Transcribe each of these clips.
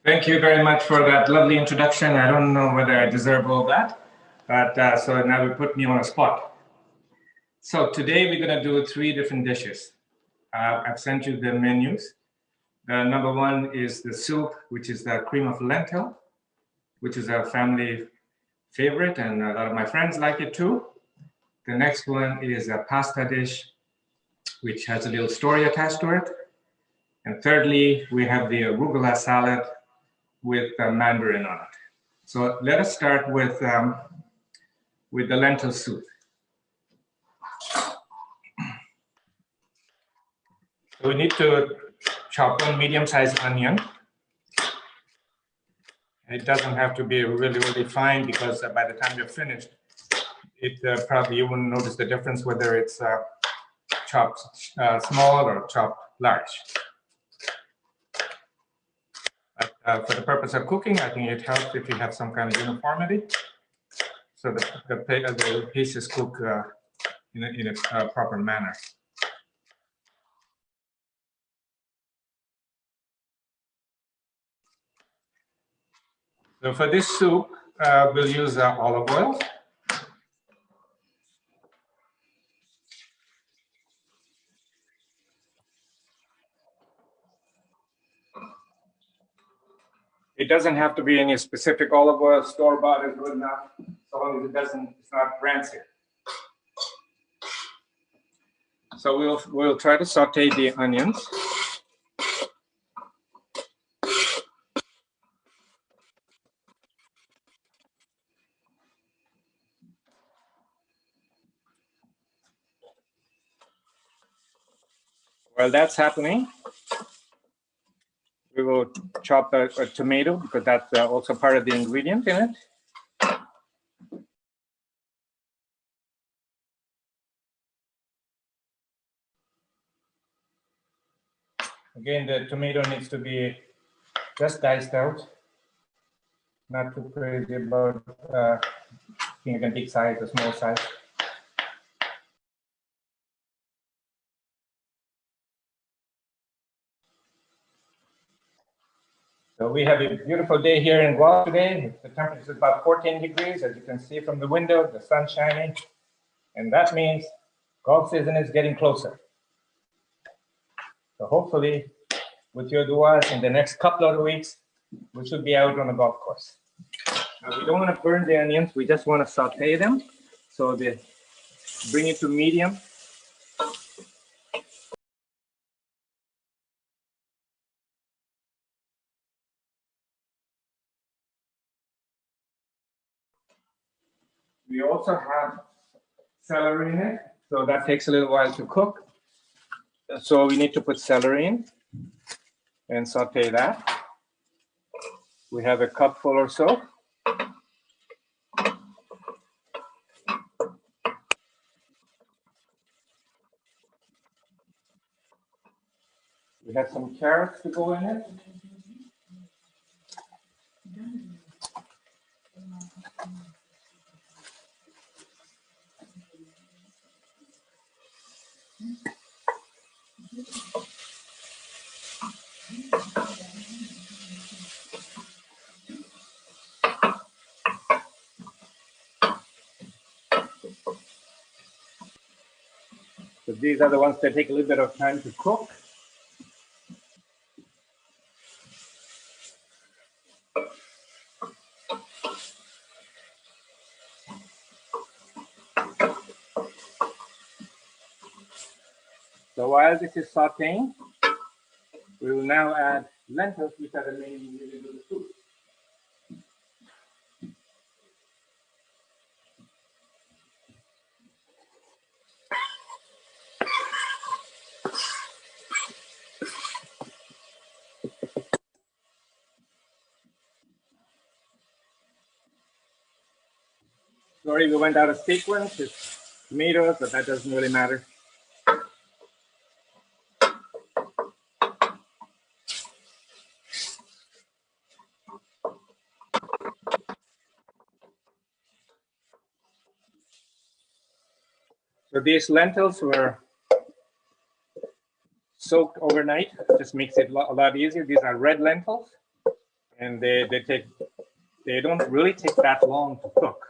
Thank you very much for that lovely introduction. I don't know whether I deserve all that, but so now you put me on a spot. So today we're going to do 3 different dishes. I've sent you the menus. Number 1 is the soup, which is the cream of lentil, which is a family favorite, and a lot of my friends like it too. The next one is a pasta dish, which has a little story attached to it. And thirdly, we have the arugula salad with mandarin on it. So let us start with the lentil soup. So we need to chop 1 medium-sized onion. It doesn't have to be really, really fine because by the time you're finished, probably you wouldn't notice the difference whether it's chopped small or chopped large. But for the purpose of cooking, I think it helps if you have some kind of uniformity, so the pieces cook in a proper manner. So for this soup, we'll use olive oil. It doesn't have to be any specific olive oil. Store-bought is good enough, so long as it's not rancid. So we'll try to saute the onions. While that's happening, we will chop a tomato because that's also part of the ingredient in it. Again, the tomato needs to be just diced out, not too crazy about being a big size or small size. So we have a beautiful day here in Guelph today. The temperature is about 14 degrees, as you can see from the window, the sun's shining. And that means golf season is getting closer. So hopefully, with your duas, in the next couple of weeks, we should be out on the golf course. Now, we don't want to burn the onions. We just want to saute them. So bring it to medium. We also have celery in it, so that takes a little while to cook. So we need to put celery in and saute that. We have a cupful or so. We have some carrots to go in it. So these are the ones that take a little bit of time to cook. So while this is sauteing, we will now add lentils, which are the main ingredient of the soup. Sorry, we went out of sequence. It's tomatoes, but that doesn't really matter. So these lentils were soaked overnight. Just makes it a lot easier. These are red lentils. and they don't really take that long to cook.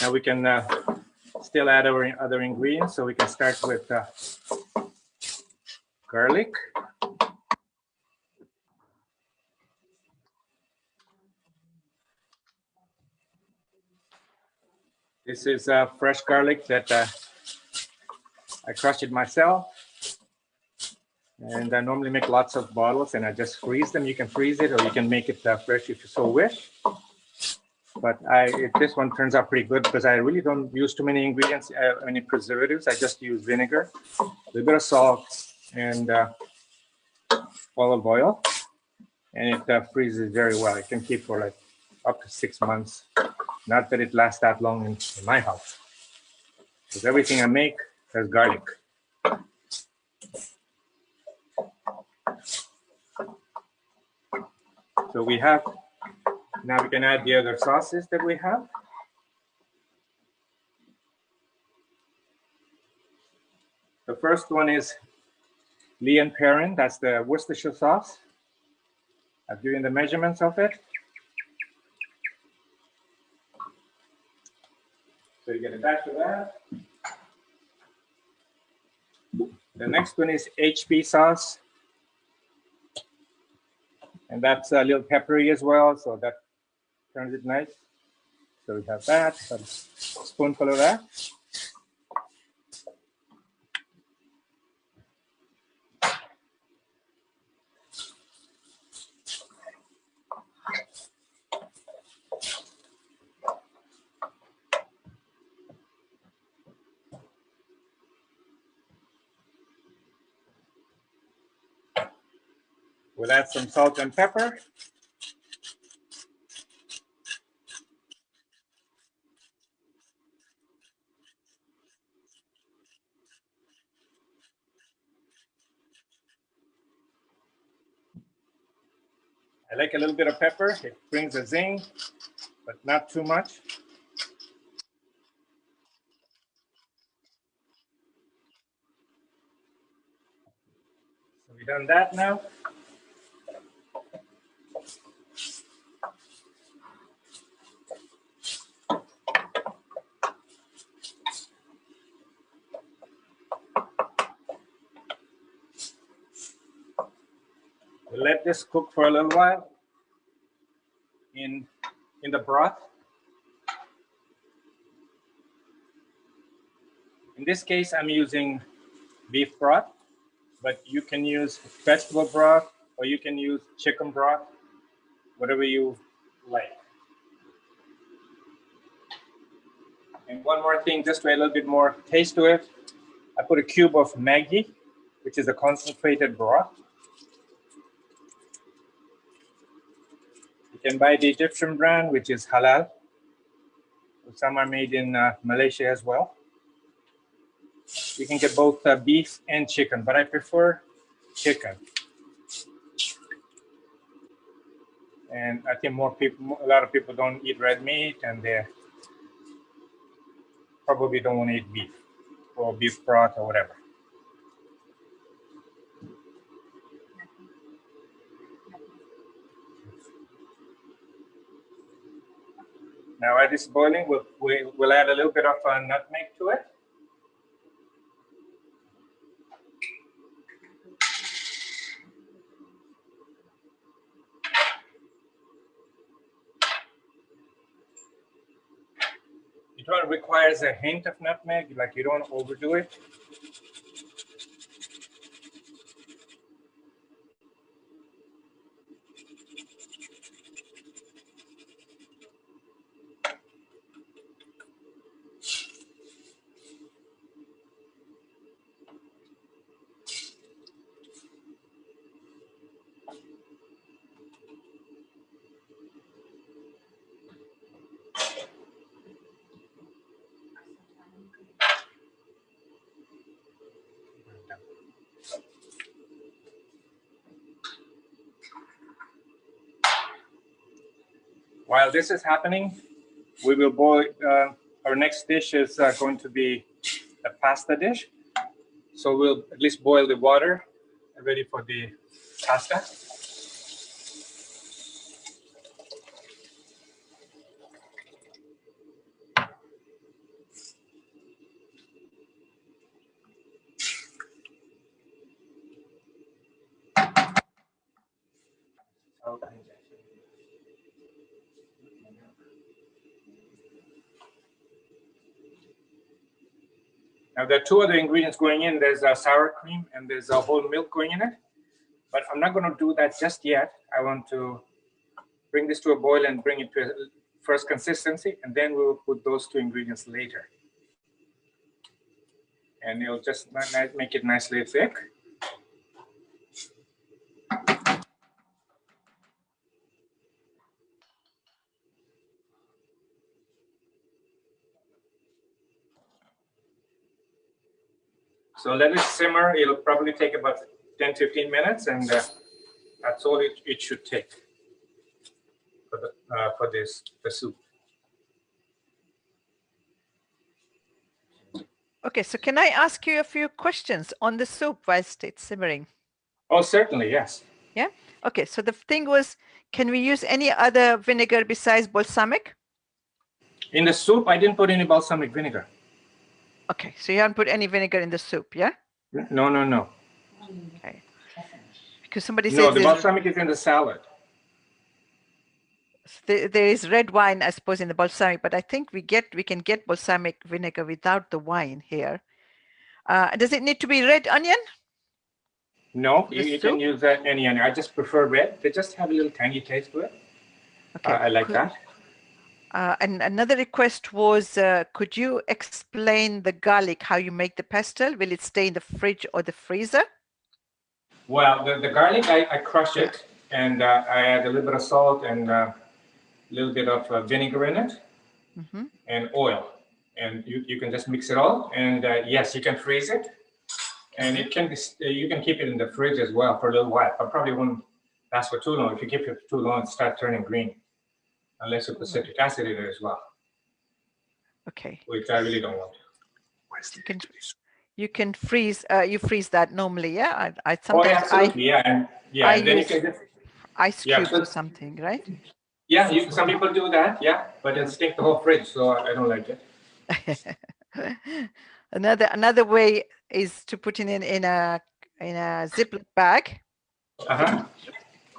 Now we can still add our other ingredients. So we can start with garlic. This is fresh garlic that I crushed it myself. And I normally make lots of bottles and I just freeze them. You can freeze it or you can make it fresh if you so wish. But this one turns out pretty good because I really don't use too many ingredients, any preservatives. I just use vinegar, a little bit of salt, and olive oil. And it freezes very well. It can keep for like up to 6 months. Not that it lasts that long in my house. Because everything I make has garlic. So we have, now we can add the other sauces that we have. The first one is Lea Perrins, that's the Worcestershire sauce. I've given the measurements of it. So you get a batch of that. The next one is HP sauce. And that's a little peppery as well, so that turns it nice. So we have that, a spoonful of that. We'll add some salt and pepper. I like a little bit of pepper. It brings a zing, but not too much. So we've done that now. We'll let this cook for a little while in the broth. In this case, I'm using beef broth, but you can use vegetable broth or you can use chicken broth, whatever you like. And one more thing, just to add a little bit more taste to it, I put a cube of Maggie, which is a concentrated broth. You can buy the Egyptian brand, which is halal. Some are made in Malaysia as well. You can get both beef and chicken, but I prefer chicken. And I think a lot of people don't eat red meat, and they probably don't want to eat beef or beef broth or whatever. Now, as it's boiling, we'll add a little bit of nutmeg to it. It requires a hint of nutmeg, like you don't want to overdo it. While this is happening, we will boil. Our next dish is going to be a pasta dish. So we'll at least boil the water, ready for the pasta. Now there are two other ingredients going in. There's sour cream and there's whole milk going in it. But I'm not going to do that just yet. I want to bring this to a boil and bring it to a first consistency, and then we'll put those two ingredients later. And it'll just make it nicely thick. So let it simmer. It'll probably take about 10-15 minutes, and that's all it should take for the soup. Okay, so can I ask you a few questions on the soup whilst it's simmering? Oh, certainly, yes. Yeah. Okay, so the thing was, can we use any other vinegar besides balsamic? In the soup, I didn't put any balsamic vinegar. Okay, so you haven't put any vinegar in the soup, yeah? No, no, no. Okay. Because somebody said no, the balsamic is in the salad. There is red wine, I suppose, in the balsamic, but I think we can get balsamic vinegar without the wine here. Does it need to be red onion? No, you can use any onion. I just prefer red. They just have a little tangy taste to it. Okay. I like that. And another request was, could you explain the garlic, how you make the pestle? Will it stay in the fridge or the freezer? Well, the garlic, I crush it, and I add a little bit of salt and a little bit of vinegar in it, and oil. And you can just mix it all. And yes, you can freeze it. And it can be, you can keep it in the fridge as well for a little while, but probably won't last for too long. If you keep it too long, it starts turning green, unless you put citric acid in it as well. Okay. Which I really don't want. You can freeze. You freeze that normally, yeah. I sometimes. Oh, yeah, absolutely. And then you can just ice cubes or something, right? Yeah, some people do that. Yeah, but it stinks the whole fridge, so I don't like it. Another way is to put it in a Ziploc bag,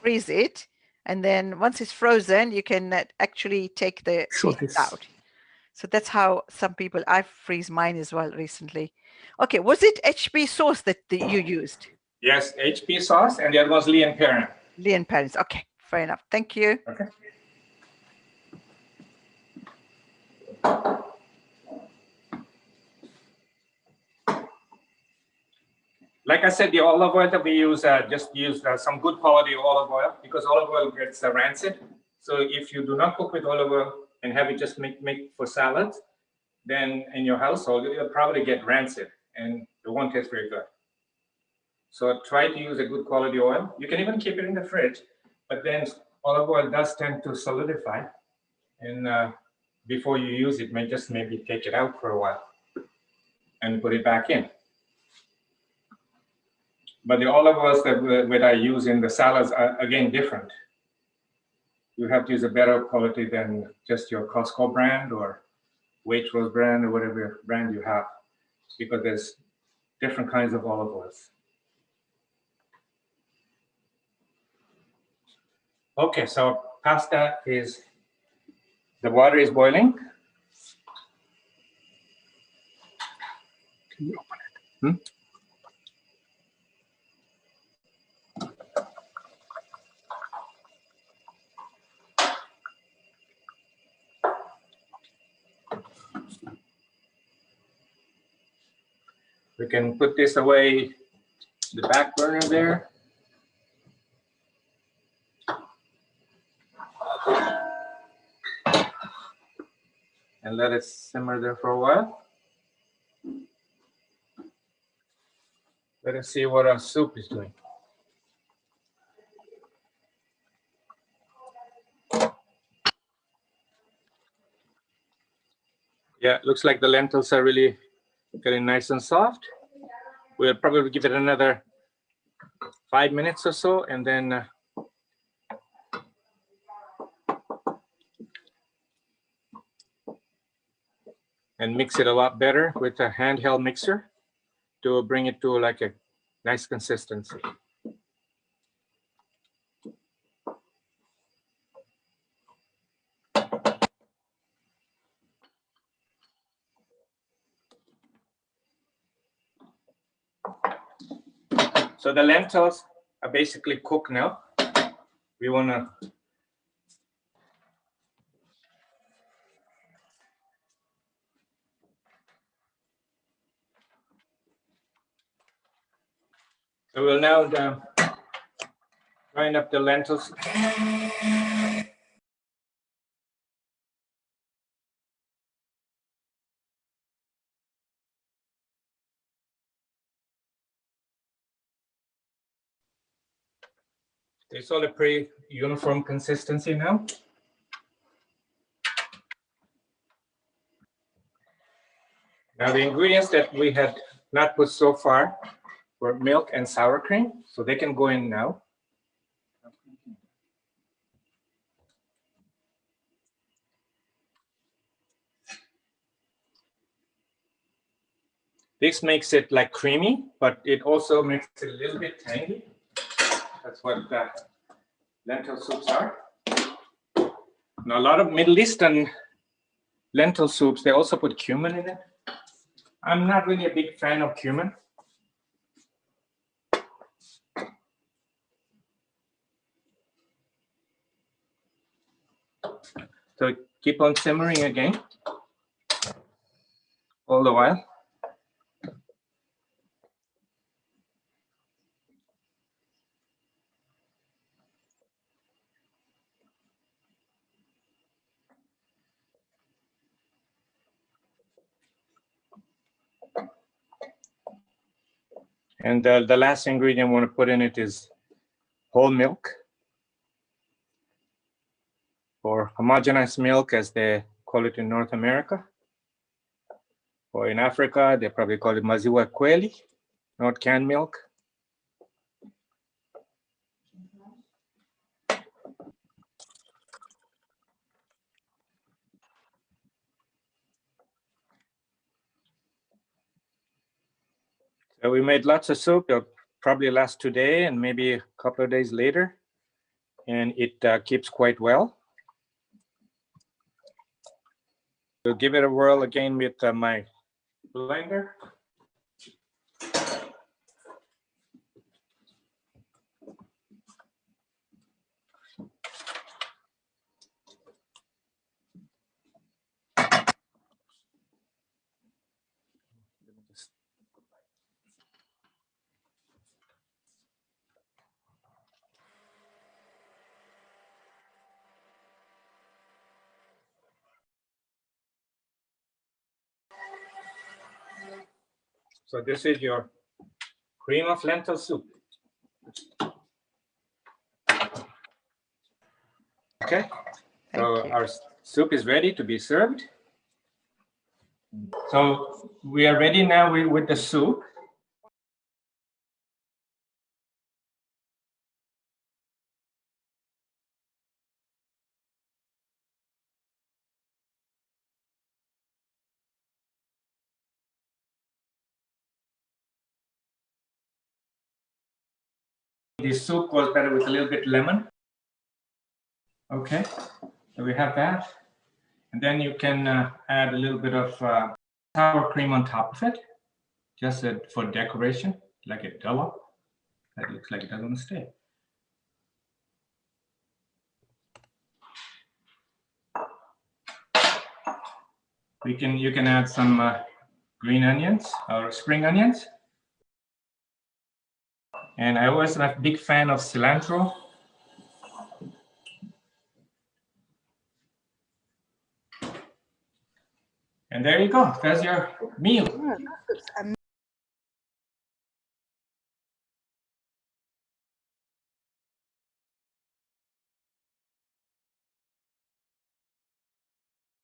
freeze it, and then once it's frozen, you can actually take the seeds out. So that's how some people, I freeze mine as well recently. Okay, was it HP sauce that you used? Yes, HP sauce, and the other was Lea Perrins. Lea Perrins. Okay, fair enough. Thank you. Okay. Like I said, the olive oil that we use, just use some good quality olive oil, because olive oil gets rancid. So if you do not cook with olive oil and have it just make for salads, then in your household, it'll probably get rancid and it won't taste very good. So try to use a good quality oil. You can even keep it in the fridge, but then olive oil does tend to solidify. And before you use it, maybe take it out for a while and put it back in. But the olive oils that I use in the salads are, again, different. You have to use a better quality than just your Costco brand or Waitrose brand or whatever brand you have, because there's different kinds of olive oils. Okay, so pasta is, the water is boiling. Can you open it? We can put this away, the back burner there. And let it simmer there for a while. Let us see what our soup is doing. Yeah, it looks like the lentils are really getting nice and soft. We'll probably give it another 5 minutes or so, and then and mix it a lot better with a handheld mixer to bring it to like a nice consistency. So the lentils are basically cooked now. We want to so we'll now grind up the lentils. It's all a pretty uniform consistency now. Now the ingredients that we had not put so far were milk and sour cream, so they can go in now. This makes it like creamy, but it also makes it a little bit tangy. That's what lentil soups are. Now a lot of Middle Eastern lentil soups, they also put cumin in it. I'm not really a big fan of cumin. So keep on simmering again all the while. And the last ingredient I want to put in it is whole milk, or homogenized milk as they call it in North America. Or in Africa, they probably call it maziwa kweli, not canned milk. So we made lots of soup. It'll probably last today and maybe a couple of days later. And it keeps quite well. We'll give it a whirl again with my blender. So this is your cream of lentil soup. Okay, so our soup is ready to be served. So we are ready now with the soup. The soup goes better with a little bit lemon. Okay, so we have that. And then you can add a little bit of sour cream on top of it, just for decoration, like a dollop. That looks like it doesn't want to stay. You can add some green onions or spring onions. And I always am a big fan of cilantro. And there you go. That's your meal. That looks amazing.